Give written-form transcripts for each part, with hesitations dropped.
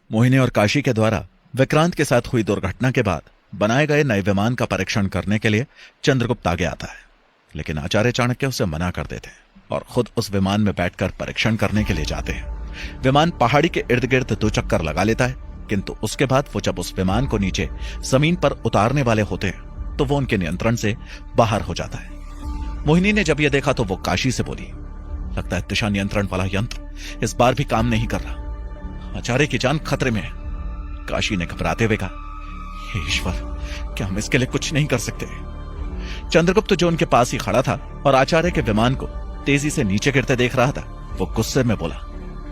मोहिनी और काशी के द्वारा विक्रांत के साथ हुई दुर्घटना के बाद बनाए गए नए विमान का परीक्षण करने के लिए चंद्रगुप्त आगे आता है, लेकिन आचार्य चाणक्य उसे मना कर देते हैं और खुद उस विमान में बैठकर परीक्षण करने के लिए जाते हैं। विमान पहाड़ी के इर्द गिर्द 2 चक्कर लगा लेता है, किंतु उसके बाद वो जब उस विमान को नीचे जमीन पर उतारने वाले होते हैं तो वो उनके नियंत्रण से बाहर हो जाता है। मोहिनी ने जब यह देखा तो वो काशी से बोली, लगता है दिशा नियंत्रण वाला यंत्र इस बार भी काम नहीं कर रहा, आचार्य की जान खतरे में है। काशी ने घबराते हुए कहा, हे ईश्वर, क्या हम इसके लिए कुछ नहीं कर सकते? चंद्रगुप्त जो उनके पास ही खड़ा था और आचार्य के विमान को तेजी से नीचे गिरते देख रहा था, वो गुस्से में बोला,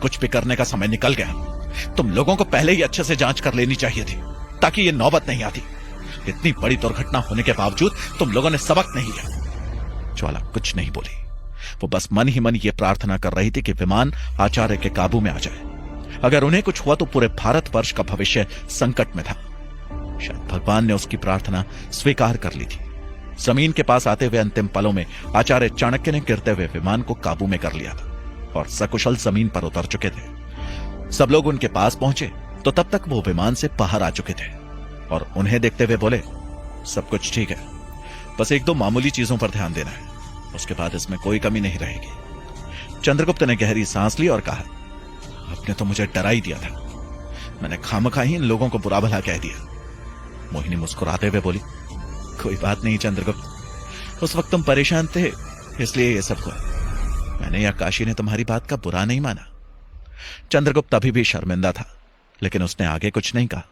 कुछ भी करने का समय निकल गया। तुम लोगों को पहले ही अच्छे से जांच कर लेनी चाहिए थी ताकि ये नौबत नहीं आती। इतनी बड़ी दुर्घटना होने के बावजूद तुम लोगों ने सबक नहीं लिया। ज्वाला कुछ नहीं बोली, वो बस मन ही मन ये प्रार्थना कर रही थी कि विमान आचार्य के काबू में आ जाए। अगर उन्हें कुछ हुआ तो पूरे भारतवर्ष का भविष्य संकट में था। शायद भगवान ने उसकी प्रार्थना स्वीकार कर ली थी। जमीन के पास आते हुए अंतिम पलों में आचार्य चाणक्य ने गिरते हुए विमान को काबू में कर लिया था और सकुशल जमीन पर उतर चुके थे। सब लोग उनके पास पहुंचे तो तब तक वो विमान से बाहर आ चुके थे और उन्हें देखते हुए बोले, सब कुछ ठीक है, बस 1-2 मामूली चीजों पर ध्यान देना है, उसके बाद इसमें कोई कमी नहीं रहेगी। चंद्रगुप्त ने गहरी सांस ली और कहा, आपने तो मुझे डरा ही दिया था, मैंने खामखा ही इन लोगों को बुरा भला कह दिया। मोहिनी मुस्कुराते हुए बोली, कोई बात नहीं चंद्रगुप्त, उस वक्त तुम परेशान थे इसलिए ये सब हुआ। मैंने या काशी ने तुम्हारी बात का बुरा नहीं माना। चंद्रगुप्त अभी भी शर्मिंदा था, लेकिन उसने आगे कुछ नहीं कहा।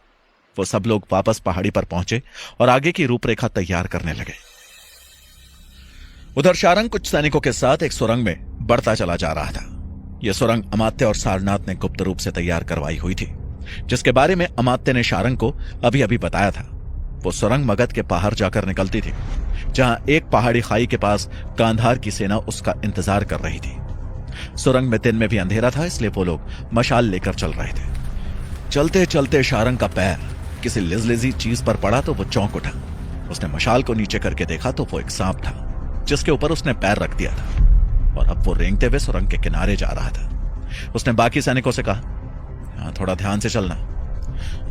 वो सब लोग वापस पहाड़ी पर पहुंचे और आगे की रूपरेखा तैयार करने लगे। उधर शारंग कुछ सैनिकों के साथ एक सुरंग में बढ़ता चला जा रहा था। यह सुरंग अमात्य और सारनाथ ने गुप्त रूप से तैयार करवाई हुई थी, जिसके बारे में अमात्य ने शारंग को अभी अभी बताया था। वो सुरंग मगध के बाहर जाकर निकलती थी, जहां एक पहाड़ी खाई के पास गांधार की सेना उसका इंतजार कर रही थी। सुरंग में दिन में भी अंधेरा था, इसलिए वो लोग मशाल लेकर चल रहे थे। चलते चलते शारंग का पैर किसी लिजलिजी चीज पर पड़ा तो वो चौंक उठा। उसने मशाल को नीचे करके देखा तो वो एक सांप था, जिसके ऊपर उसने पैर रख दिया था और अब वो रेंगते हुए सुरंग के किनारे जा रहा था। उसने बाकी सैनिकों से कहा, यहां थोड़ा ध्यान से चलना,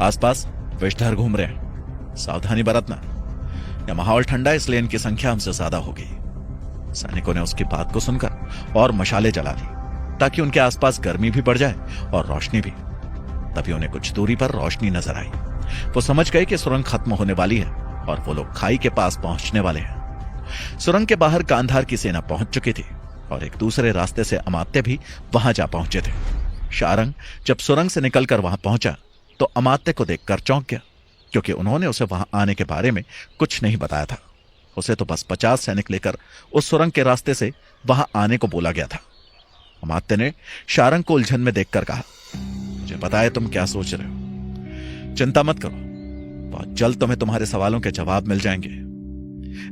आसपास विषधर घूम रहे हैं, सावधानी बरतना। यह माहौल ठंडा, इसलिए इनकी संख्या हमसे ज्यादा होगी। सैनिकों ने उसकी बात को सुनकर और मशाले जला दी ताकि उनके आसपास गर्मी भी बढ़ जाए और रोशनी भी। तभी उन्हें कुछ दूरी पर रोशनी नजर आई। वो समझ गए कि सुरंग खत्म होने वाली है और वो लोग खाई के पास पहुंचने वाले हैं। सुरंग के बाहर गांधार की सेना पहुंच चुकी थी और एक दूसरे रास्ते से अमात्य भी वहां जा पहुंचे थे। शारंग जब सुरंग से निकलकर वहां पहुंचा तो अमात्य को देखकर चौंक गया, क्योंकि उन्होंने उसे वहां आने के बारे में कुछ नहीं बताया था। उसे तो बस 50 सैनिक लेकर उस सुरंग के रास्ते से वहां आने को बोला गया था। अमात्य ने शारंग को उलझन में देखकर कहा, मुझे पता है तुम क्या सोच रहे हो, चिंता मत करो, बहुत जल्द तुम्हें तुम्हारे सवालों के जवाब मिल जाएंगे।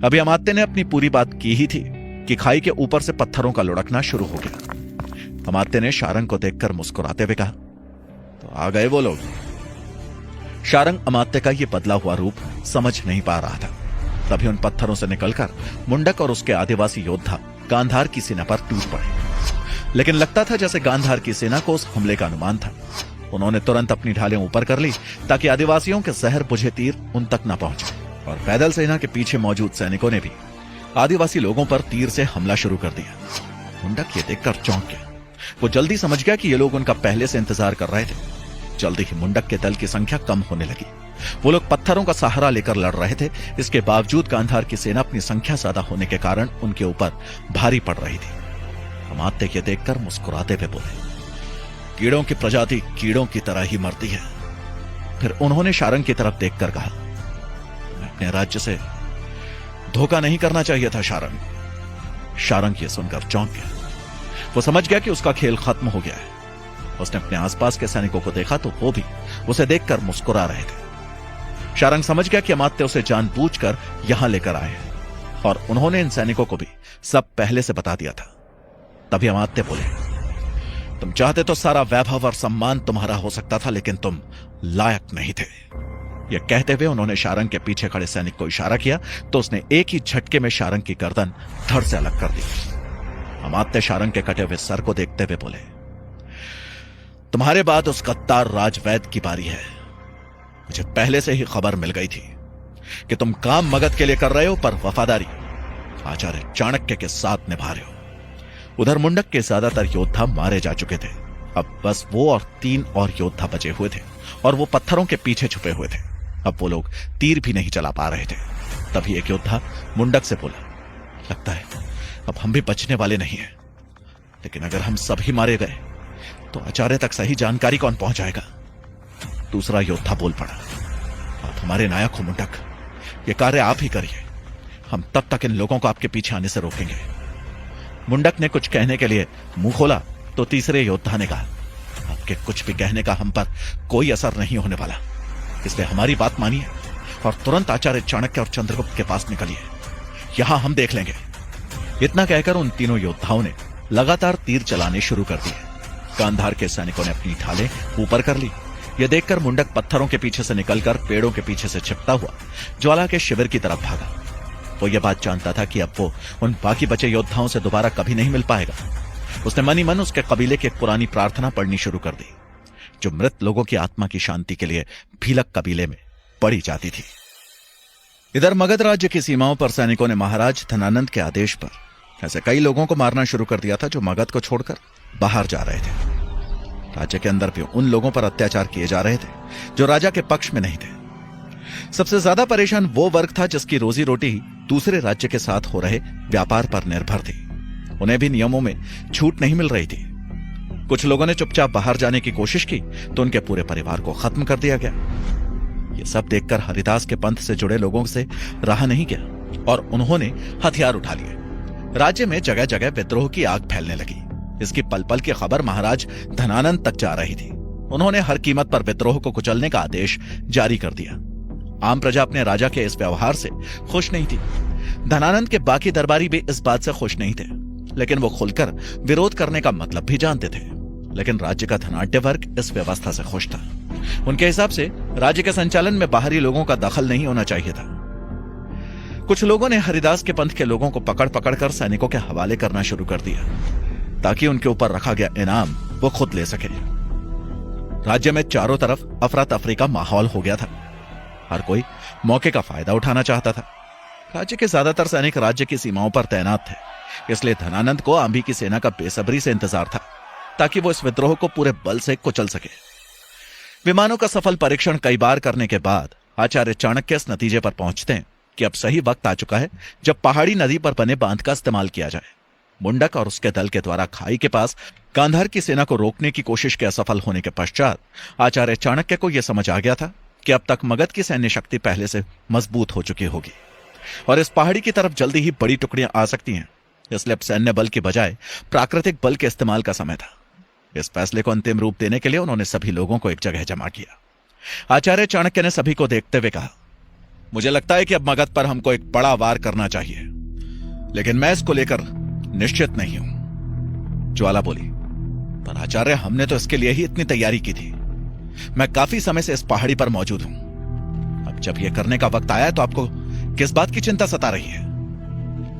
अभी अमात्य ने अपनी पूरी बात की ही थी कि खाई के ऊपर से पत्थरों का लुढ़कना शुरू हो गया। अमात्य ने शारंग को देखकर मुस्कुराते हुए कहा, तो आ गए वो लोग। शारंग अमात्य का यह बदला हुआ रूप समझ नहीं पा रहा था। तभी उन पत्थरों से निकलकर मुंडक और उसके आदिवासी योद्धा गांधार की सेना पर टूट पड़े। लेकिन लगता था जैसे गांधार की सेना को उस हमले का अनुमान था। उन्होंने तुरंत अपनी ढालें ऊपर कर ली ताकि आदिवासियों के जहर बुझे तीर उन तक न पहुंचे। और पैदल सेना के पीछे मौजूद सैनिकों ने भी आदिवासी लोगों पर तीर से हमला शुरू कर दिया। मुंडक ये देखकर चौंक गया। वो जल्दी समझ गया कि ये लोग उनका पहले से इंतजार कर रहे थे। जल्दी ही मुंडक के दल की संख्या कम होने लगी। वो लोग पत्थरों का सहारा लेकर लड़ रहे थे। इसके बावजूद गांधार की सेना अपनी संख्या ज्यादा होने के कारण उनके ऊपर भारी पड़ रही थी। अमात्य ये देखकर मुस्कुराते हुए बोले, कीड़ों की प्रजाति कीड़ों की तरह ही मरती है। फिर उन्होंने शारंग की तरफ देखकर कहा, अपने राज्य से धोखा नहीं करना चाहिए था शारंग। शारंग ये सुनकर चौंक गया। वो समझ गया कि उसका खेल खत्म हो गया है। उसने अपने आसपास के सैनिकों को देखा तो वो भी उसे देखकर मुस्कुरा रहे थे। शारंग समझ गया कि अमात्य उसे जानबूझकर यहां लेकर आए हैं और उन्होंने इन सैनिकों को भी सब पहले से बता दिया था। तभी अमात्य बोले, तुम चाहते तो सारा वैभव और सम्मान तुम्हारा हो सकता था, लेकिन तुम लायक नहीं थे। यह कहते हुए उन्होंने शारंग के पीछे खड़े सैनिक को इशारा किया तो उसने एक ही झटके में शारंग की गर्दन धड़ से अलग कर दी। अमात्य शारंग के कटे हुए सर को देखते हुए बोले, तुम्हारे बाद उस गद्दार राजवैद की बारी है। मुझे पहले से ही खबर मिल गई थी कि तुम काम मगध के लिए कर रहे हो, पर वफादारी आचार्य चाणक्य के साथ निभा रहे हो। उधर मुंडक के ज्यादातर योद्धा मारे जा चुके थे। अब बस वो और 3 और योद्धा बचे हुए थे, और वो पत्थरों के पीछे छुपे हुए थे। अब वो लोग तीर भी नहीं चला पा रहे थे। तभी एक योद्धा मुंडक से बोला, लगता है अब हम भी बचने वाले नहीं हैं। लेकिन अगर हम सभी मारे गए तो आचार्य तक सही जानकारी कौन पहुंचाएगा? दूसरा योद्धा बोल पड़ा, आप हमारे नायक हो मुंडक, ये कार्य आप ही करिए। हम तब तक इन लोगों को आपके पीछे आने से रोकेंगे। मुंडक ने कुछ कहने के लिए मुंह खोला तो तीसरे योद्धा ने कहा, आपके कुछ भी कहने का हम पर कोई असर नहीं होने वाला, इसलिए हमारी बात मानिए और तुरंत आचार्य चाणक्य और चंद्रगुप्त के पास निकलिए, यहां हम देख लेंगे। इतना कहकर उन तीनों योद्धाओं ने लगातार तीर चलाने शुरू कर दिए। गांधार के सैनिकों ने अपनी ढालें ऊपर कर ली। यह देखकर मुंडक पत्थरों के पीछे से निकलकर पेड़ों के पीछे से छिपता हुआ ज्वाला के शिविर की तरफ भागा। वो यह बात जानता था कि अब वो उन बाकी बचे योद्धाओं से दोबारा कभी नहीं मिल पाएगा। उसने मन ही मन उसके कबीले की एक पुरानी प्रार्थना पढ़नी शुरू कर दी, जो मृत लोगों की आत्मा की शांति के लिए भीलक कबीले में पढ़ी जाती थी। इधर मगध राज्य की सीमाओं पर सैनिकों ने महाराज धनानंद के आदेश पर ऐसे कई लोगों को मारना शुरू कर दिया था जो मगध को छोड़कर बाहर जा रहे थे। राज्य के अंदर भी उन लोगों पर अत्याचार किए जा रहे थे जो राजा के पक्ष में नहीं थे। सबसे ज्यादा परेशान वो वर्ग था जिसकी रोजी रोटी दूसरे राज्य के साथ हो रहे व्यापार पर निर्भर थी। उन्हें भी नियमों में छूट नहीं मिल रही थी। कुछ लोगों ने चुपचाप बाहर जाने की कोशिश की तो उनके पूरे परिवार को खत्म कर दिया गया। ये सब देखकर हरिदास के पंथ से जुड़े लोगों से रहा नहीं गया और उन्होंने हथियार उठा लिए। राज्य में जगह जगह विद्रोह की आग फैलने लगी। इसकी पल पल की खबर महाराज धनानंद तक जा रही थी। उन्होंने हर कीमत पर विद्रोह को कुचलने का आदेश जारी कर दिया। आम प्रजा अपने राजा के इस व्यवहार से खुश नहीं थी। धनानंद के बाकी दरबारी भी इस बात से खुश नहीं थे, लेकिन वो खुलकर विरोध करने का मतलब भी जानते थे। लेकिन राज्य का धनाढ्य वर्ग इस व्यवस्था से खुश था। उनके हिसाब से राज्य के संचालन में बाहरी लोगों का दखल नहीं होना चाहिए था। कुछ लोगों ने हरिदास के पंथ के लोगों को पकड़ पकड़ कर सैनिकों के हवाले करना शुरू कर दिया ताकि उनके ऊपर रखा गया इनाम वो खुद ले सके। राज्य में चारों तरफ अफरा तफरी का माहौल हो गया था। हर कोई मौके का फायदा उठाना चाहता था। राज्य के ज्यादातर सैनिक राज्य की सीमाओं पर तैनात थे, इसलिए धनानंद को आंधी की सेना का बेसब्री से इंतजार था ताकि वो इस विद्रोह को पूरे बल से कुचल सके। विमानों का सफल परीक्षण कई बार करने के बाद आचार्य चाणक्य इस नतीजे पर पहुंचते हैं कि अब सही वक्त आ चुका है जब पहाड़ी नदी पर बने बांध का इस्तेमाल किया जाए। मुंडक और उसके दल के द्वारा खाई के पास गांधार की सेना को रोकने की कोशिश के असफल होने के पश्चात आचार्य चाणक्य को यह समझ आ गया था कि अब तक मगध की सैन्य शक्ति पहले से मजबूत हो चुकी होगी और इस पहाड़ी की तरफ जल्दी ही बड़ी टुकड़ियां आ सकती हैं। इसलिए अब सैन्य बल की बजाय प्राकृतिक बल के इस्तेमाल का समय था। इस फैसले को अंतिम रूप देने के लिए उन्होंने सभी लोगों को एक जगह जमा किया। आचार्य चाणक्य ने सभी को देखते हुए कहा, मुझे लगता है कि अब मगध पर हमको एक बड़ा वार करना चाहिए, लेकिन मैं इसको लेकर निश्चित नहीं हूं। ज्वाला बोली, पर आचार्य हमने तो इसके लिए ही इतनी तैयारी की थी। मैं काफी समय से इस पहाड़ी पर मौजूद हूं। अब जब यह करने का वक्त आया तो आपको किस बात की चिंता सता रही है?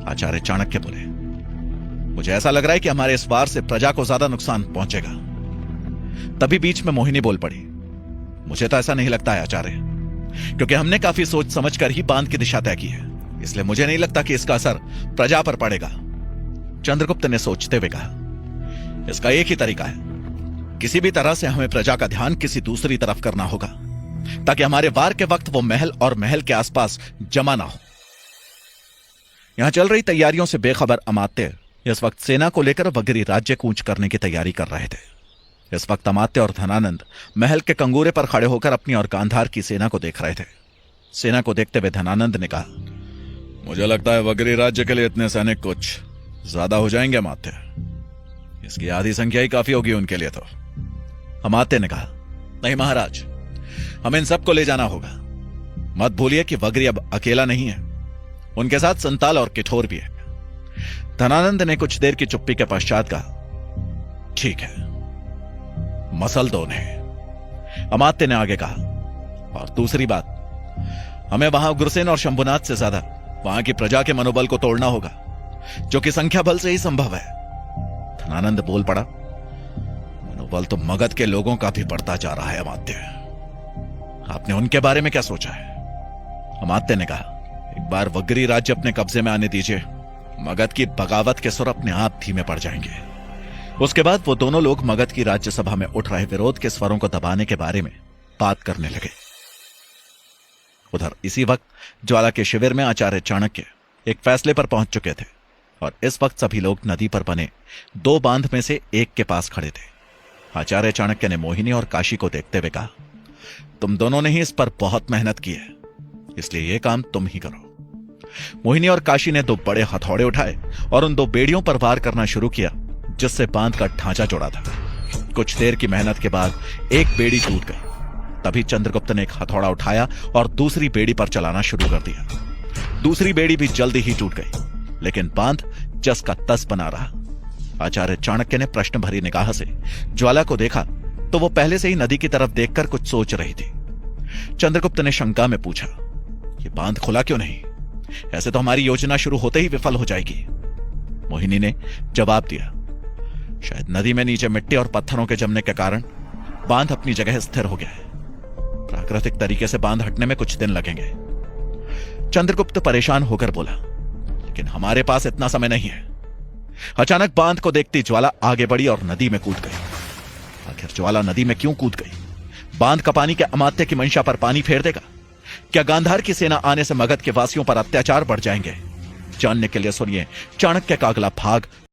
आचार्य चाणक्य बोले, मुझे ऐसा लग रहा है कि हमारे इस वार से प्रजा को ज्यादा नुकसान पहुंचेगा। तभी बीच में मोहिनी बोल पड़ी, मुझे तो ऐसा नहीं लगता है आचार्य, क्योंकि हमने काफी सोच समझकर ही बांध की दिशा तय की है, इसलिए मुझे नहीं लगता कि इसका असर प्रजा पर पड़ेगा। चंद्रगुप्त ने सोचते हुए कहा, इसका एक ही तरीका है, किसी भी तरह से हमें प्रजा का ध्यान किसी दूसरी तरफ करना होगा ताकि हमारे वार के वक्त वो महल और महल के आसपास जमा ना हो। यहां चल रही तैयारियों से बेखबर अमात्य इस वक्त सेना को लेकर वगिरी राज्य कूच करने की तैयारी कर रहे थे। इस वक्त अमात्य और धनानंद महल के कंगूरे पर खड़े होकर अपनी और गांधार की सेना को देख रहे थे। सेना को देखते हुए धनानंद ने कहा, मुझे लगता है वगिरी राज्य के लिए इतने सैनिक कुछ ज्यादा हो जाएंगे अमात्य। इसकी आधी संख्या ही काफी होगी उनके लिए तो। अमात्य ने कहा, नहीं महाराज, हमें इन सबको ले जाना होगा। मत भूलिए कि वग्री अब अकेला नहीं है, उनके साथ संताल और किठोर भी है। धनानंद ने कुछ देर की चुप्पी के पश्चात कहा, ठीक है, मसल दो उन्हें। अमात्य ने आगे कहा, और दूसरी बात, हमें वहां उग्रसेन और शंभुनाथ से ज्यादा वहां की प्रजा के मनोबल को तोड़ना होगा, जो कि संख्या बल से ही संभव है। धनानंद बोल पड़ा, बल तो मगध के लोगों का भी बढ़ता जा रहा है अमात्य। आपने उनके बारे में क्या सोचा है? अमात्य ने कहा, एक बार वग्री राज्य अपने कब्जे में आने दीजिए, मगध की बगावत के सुर अपने आप धीमे पड़ जाएंगे। उसके बाद वो दोनों लोग मगध की राज्यसभा में उठ रहे विरोध के स्वरों को दबाने के बारे में बात करने लगे। उधर इसी वक्त ज्वाला के शिविर में आचार्य चाणक्य एक फैसले पर पहुंच चुके थे और इस वक्त सभी लोग नदी पर बने 2 बांध में से एक के पास खड़े थे। आचार्य चाणक्य ने मोहिनी और काशी को देखते हुए कहा, तुम दोनों ने ही इस पर बहुत मेहनत की है, इसलिए यह काम तुम ही करो। मोहिनी और काशी ने 2 बड़े हथौड़े उठाए और उन 2 बेड़ियों पर वार करना शुरू किया जिससे बांध का ढांचा जोड़ा था। कुछ देर की मेहनत के बाद एक बेड़ी टूट गई। तभी चंद्रगुप्त ने एक हथौड़ा उठाया और दूसरी बेड़ी पर चलाना शुरू कर दिया। दूसरी बेड़ी भी जल्दी ही टूट गई, लेकिन बांध जस का तस बना रहा। आचार्य चाणक्य ने प्रश्न भरी निगाह से ज्वाला को देखा तो वो पहले से ही नदी की तरफ देखकर कुछ सोच रही थी। चंद्रगुप्त ने शंका में पूछा, ये बांध खुला क्यों नहीं? ऐसे तो हमारी योजना शुरू होते ही विफल हो जाएगी। मोहिनी ने जवाब दिया, शायद नदी में नीचे मिट्टी और पत्थरों के जमने के कारण बांध अपनी जगह स्थिर हो गया है। प्राकृतिक तरीके से बांध हटने में कुछ दिन लगेंगे। चंद्रगुप्त परेशान होकर बोला, लेकिन हमारे पास इतना समय नहीं है। अचानक बांध को देखती ज्वाला आगे बढ़ी और नदी में कूद गई। आखिर ज्वाला नदी में क्यों कूद गई? बांध का पानी क्या अमात्य की मंशा पर पानी फेर देगा? क्या गांधार की सेना आने से मगध के वासियों पर अत्याचार बढ़ जाएंगे? जानने के लिए सुनिए चाणक्य का अगला भाग